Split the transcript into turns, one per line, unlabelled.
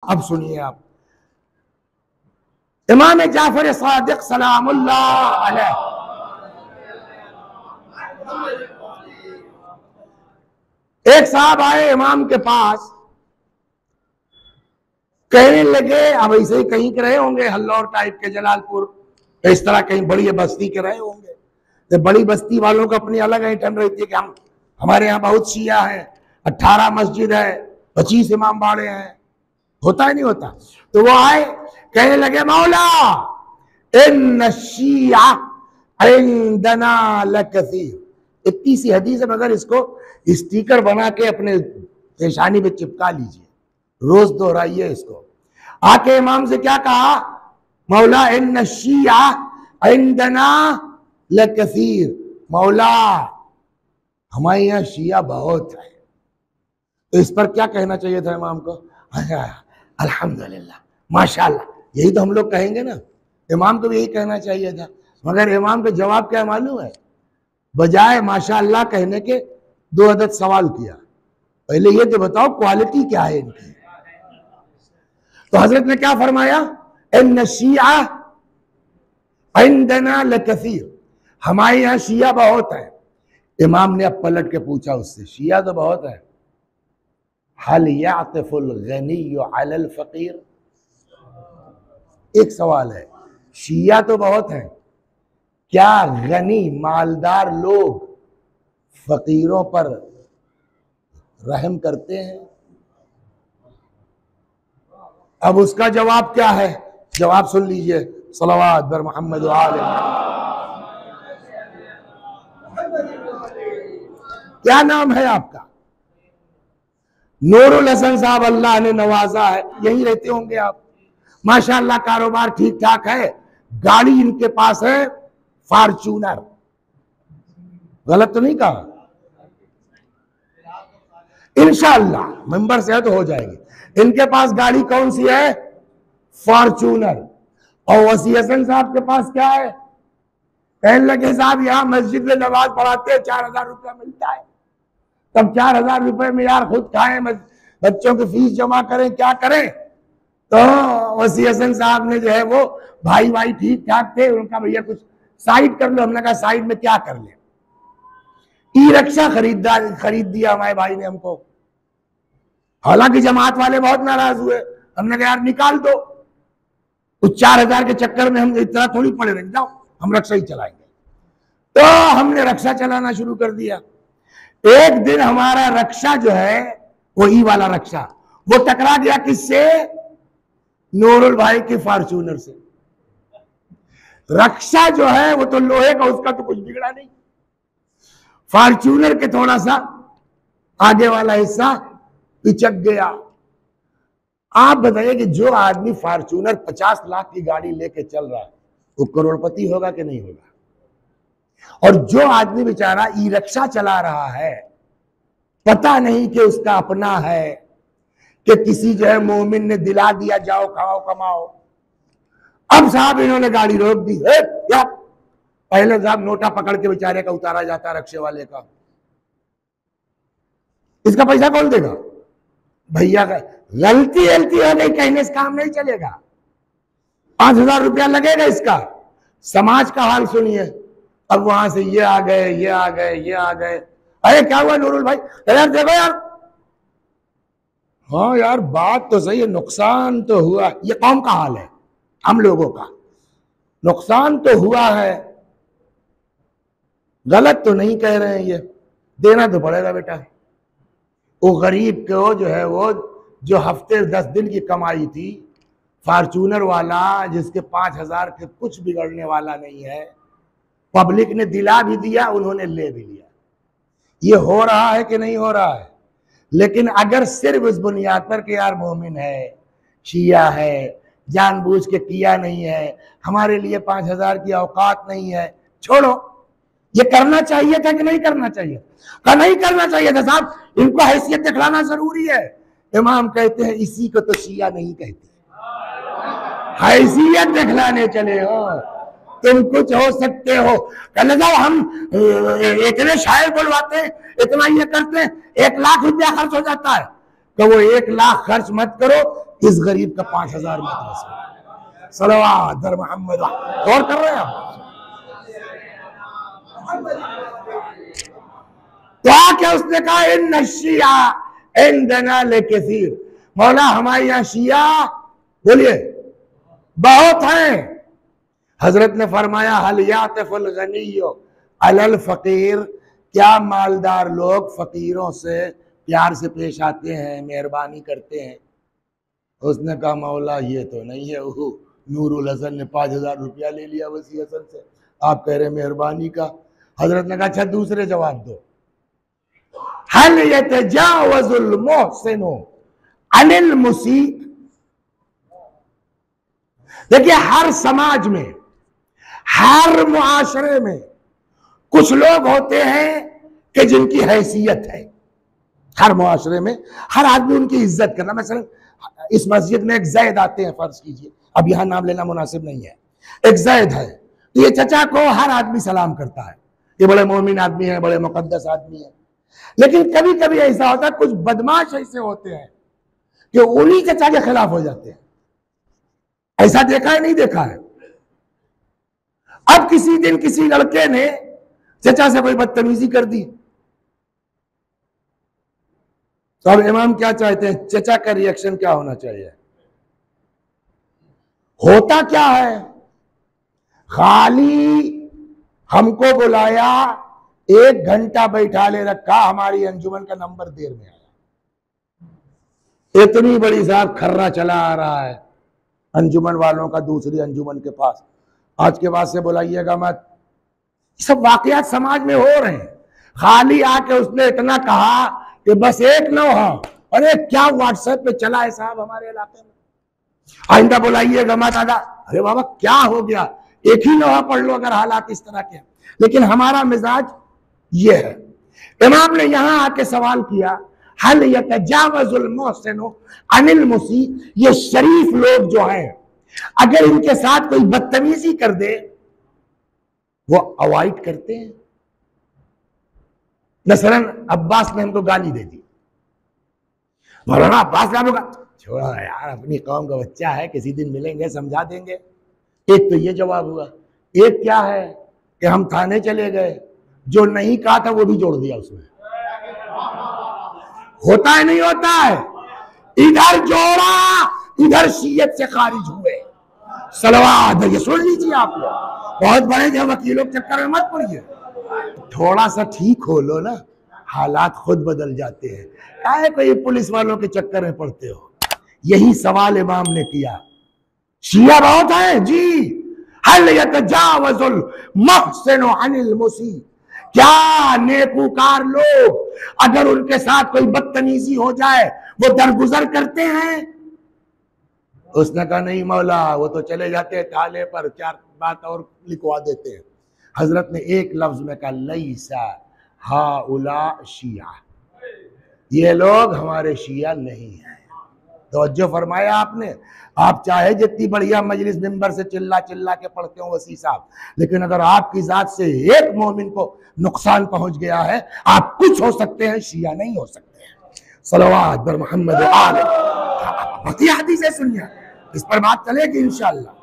अब सुनिए आप, इमाम जाफर सादिक सलामुल्लाह अलैह एक साहब आए इमाम के पास, कहने लगे, अब ऐसे ही कहीं के रहे होंगे हल्लौर टाइप के, जलालपुर इस तरह कहीं बड़ी बस्ती के रहे होंगे। तो बड़ी बस्ती वालों को अपनी अलग ऐंठन रहती है कि हम हमारे यहाँ बहुत शिया है, 18 मस्जिद है, 25 इमाम बाड़े हैं, होता है नहीं होता। तो वो आए, कहने लगे मौला इन शिया इंदना लकसीर। इतनी सी हदीस है, मगर इसको स्टिकर बना के अपने पेशानी पे चिपका लीजिए, रोज दोहराइए इसको। आके इमाम से क्या कहा, मौला इन शिया इंदना लकसीर, मौला हमारे यहाँ शिया बहुत है। तो इस पर क्या कहना चाहिए था इमाम को, अल्हम्दुलिल्लाह माशाल्लाह, यही तो हम लोग कहेंगे ना, इमाम को भी यही कहना चाहिए था। मगर इमाम का जवाब क्या मालूम है, बजाय माशाल्लाह कहने के 2 अदद सवाल किया, पहले ये तो बताओ क्वालिटी क्या है इनकी। तो हजरत ने क्या फरमाया, इन्न शिया इंदना लकसीर, हमारे यहाँ शिया बहुत है। इमाम ने अब पलट के पूछा उससे, शिया तो बहुत है, हल यातिफुल गनी अलल फकीर, एक सवाल है, शिया तो बहुत है, क्या गनी मालदार लोग फकीरों पर रहम करते हैं? अब उसका जवाब क्या है, जवाब सुन लीजिए, सलवात बर मोहम्मद व आले। क्या नाम है आपका? नूरुल हसन साहब, अल्लाह ने नवाजा है, यहीं रहते होंगे आप, माशाअल्लाह कारोबार ठीक ठाक है, गाड़ी इनके पास है फॉर्च्यूनर, गलत तो नहीं कहा? इंशाअल्लाह मेंबर से है तो हो जाएगी। इनके पास गाड़ी कौन सी है? फॉर्च्यूनर। और वसी हसन साहब के पास क्या है? कहने लगे साहब यहाँ मस्जिद में नमाज पढ़ाते हैं, 4000 रुपया मिलता है। तब 4000 रुपए में यार खुद खाएं, बच्चों की फीस जमा करें, क्या करें? तो वसी हसन साहब ने जो है वो भाई भाई ठीक ठाक थे, उनका भैया कुछ साइड कर लो। हमने कहा साइड में क्या कर ले? ई रिक्शा खरीद दिया हमारे भाई ने हमको। हालांकि जमात वाले बहुत नाराज हुए, हमने कहा यार निकाल दो, उस 4000 के चक्कर में हम इतना थोड़ी पड़े रह जाओ, हम रिक्शा ही चलाएंगे। तो हमने रिक्शा चलाना शुरू कर दिया। एक दिन हमारा रिक्शा जो है वो ई वाला रिक्शा, वो टकरा गया किससे? नूरुल भाई की फॉर्च्यूनर से। रिक्शा जो है वो तो लोहे का, उसका तो कुछ बिगड़ा नहीं, फॉर्च्यूनर के थोड़ा सा आगे वाला हिस्सा पिचक गया। आप बताइए कि जो आदमी फॉर्च्यूनर 50 लाख की गाड़ी लेके चल रहा है वो करोड़पति होगा कि नहीं होगा? और जो आदमी बेचारा ई रिक्शा चला रहा है, पता नहीं कि उसका अपना है कि किसी जो है मोमिन ने दिला दिया जाओ खाओ कमाओ। अब साहब इन्होंने गाड़ी रोक दी, क्या पहले साहब नोटा पकड़ के बेचारे का उतारा जाता रिक्शे वाले का, इसका पैसा कौन देगा? भैया का गलती हो गई कहने से काम नहीं चलेगा, 5000 रुपया लगेगा इसका। समाज का हाल सुनिए। अब वहां से ये आ गए, ये आ गए, ये आ गए। अरे क्या हुआ नूरुल भाई? यार देखो यार, हाँ यार बात तो सही है, नुकसान तो हुआ। ये कौम का हाल है, हम लोगों का नुकसान तो हुआ है, गलत तो नहीं कह रहे हैं, ये देना तो पड़ेगा बेटा। वो गरीब को जो है वो जो हफ्ते 10 दिन की कमाई थी, फॉर्च्यूनर वाला जिसके 5000 के कुछ बिगड़ने वाला नहीं है, पब्लिक ने दिला भी दिया, उन्होंने ले भी लिया। ये हो रहा है कि नहीं हो रहा है? लेकिन अगर सिर्फ इस बुनियाद पर कि यार मोमिन है, शिया है, जानबूझ के किया नहीं है, हमारे लिए 5000 की औकात नहीं है, छोड़ो। ये करना चाहिए था कि नहीं करना चाहिए? का नहीं करना चाहिए था साहब, इनको हैसियत दिखलाना जरूरी है। इमाम कहते हैं इसी को तो शिया नहीं कहते, हैसियत दिखलाने चले हो, तुम कुछ हो सकते हो। कहने जाओ हम इतने शायर बुलवाते हैं, इतना ये करते हैं, 1 लाख रुपया खर्च हो जाता है। तो वो 1 लाख खर्च मत करो, इस गरीब का 5000 मदरसा। सलवात दर मोहम्मद। गौर कर रहे हैं आप? तो क्या उसने कहा इन शिया इंदना लेकसीर, मौला हमारे यहाँ शिया बोलिए बहुत हैं। हजरत ने फरमाया हल यातफुल गनियो अलल फकीर, क्या मालदार लोग फकीरों से प्यार से पेश आते हैं, मेहरबानी करते हैं? उसने कहा मौला ये तो नहीं है। नूरुल हसन ने 5000 रुपया ले लिया वसी हसन से, आप कह रहे मेहरबानी का। हजरत ने कहा अच्छा दूसरे जवाब दो। हल यतजावजुल मुहसिनु अनिल मुसी। देखिए हर समाज में, हर मुआशरे में कुछ लोग होते हैं कि जिनकी हैसियत है। हर मुआशरे में हर आदमी उनकी इज्जत करना। मसलन इस मस्जिद में एक जैद आते हैं, फर्ज कीजिए, अब यहां नाम लेना मुनासिब नहीं है, एक जैद है, तो ये चचा को हर आदमी सलाम करता है, ये बड़े मोमिन आदमी है, बड़े मुकद्दस आदमी है। लेकिन कभी कभी ऐसा होता है कुछ बदमाश ऐसे होते हैं कि उन्हीं चचा के खिलाफ हो जाते हैं। ऐसा देखा है नहीं देखा है? अब किसी दिन किसी लड़के ने चचा से कोई बदतमीजी कर दी, तो अब इमाम क्या चाहते हैं, चचा का रिएक्शन क्या होना चाहिए? होता क्या है, खाली हमको बुलाया, 1 घंटा बैठा ले रखा, हमारी अंजुमन का नंबर देर में आया। इतनी बड़ी साहब खर्रा चला आ रहा है अंजुमन वालों का दूसरी अंजुमन के पास, आज के बाद से बुलाइएगा मत। सब वाकयात समाज में हो रहे हैं। खाली आके उसने इतना कहा कि बस एक नौहा, अरे क्या व्हाट्सएप पे चला है साहब हमारे इलाके में, आइंदा बुलाइएगा मत। आधा अरे बाबा क्या हो गया, एक ही नौहा पढ़ लो अगर हालात इस तरह के। लेकिन हमारा मिजाज ये है। इमाम ने यहां आके सवाल किया हल यतजावजुल मुहसिनु अनिल मुसी, ये शरीफ लोग जो हैं अगर इनके साथ कोई बदतमीजी कर दे वो अवॉइड करते हैं। मसलन अब्बास ने हमको गाली दे दी, मौलाना अब्बास साहब का छोड़ो यार, अपनी कौम का बच्चा है, किसी दिन मिलेंगे समझा देंगे। एक तो ये जवाब हुआ। एक क्या है कि हम थाने चले गए, जो नहीं कहा था वो भी जोड़ दिया उसमें। होता है नहीं होता है, इधर जोड़ा इधर शीयत से खारिज हुए। सलवात, ये सुन लीजिए आप लोग, बहुत बड़े जो वकीलों के चक्कर में मत पड़िए, थोड़ा सा ठीक हो लो ना, हालात खुद बदल जाते हैं। काहे कोई पुलिस वालों के चक्कर में पड़ते हो? यही सवाल इमाम ने किया। शिया बहुत है जी। हल यतजावजुल मुहसिनु अनिल मुसी, क्या नेकूकार लोग अगर उनके साथ कोई बदतमीजी हो जाए वो दरगुजर करते हैं? उसने कहा नहीं मौला, वो तो चले जाते हैं थाले पर, 4 बात और लिखवा देते हैं। हजरत ने एक लफ्ज में कहा लैसा हाउला शिया, ये लोग हमारे शिया नहीं है। तवज्जो फरमाया आपने। आप चाहे जितनी बढ़िया मजलिस मिंबर से चिल्ला चिल्ला के पढ़ते हो वसी साहब, लेकिन अगर आपकी जात से एक मोमिन को नुकसान पहुंच गया है, आप कुछ हो सकते हैं, शिया नहीं हो सकते हैं। सलवात बर मोहम्मद आले। हदीस सुनिए, इस पर बात चलेगी इंशाअल्लाह।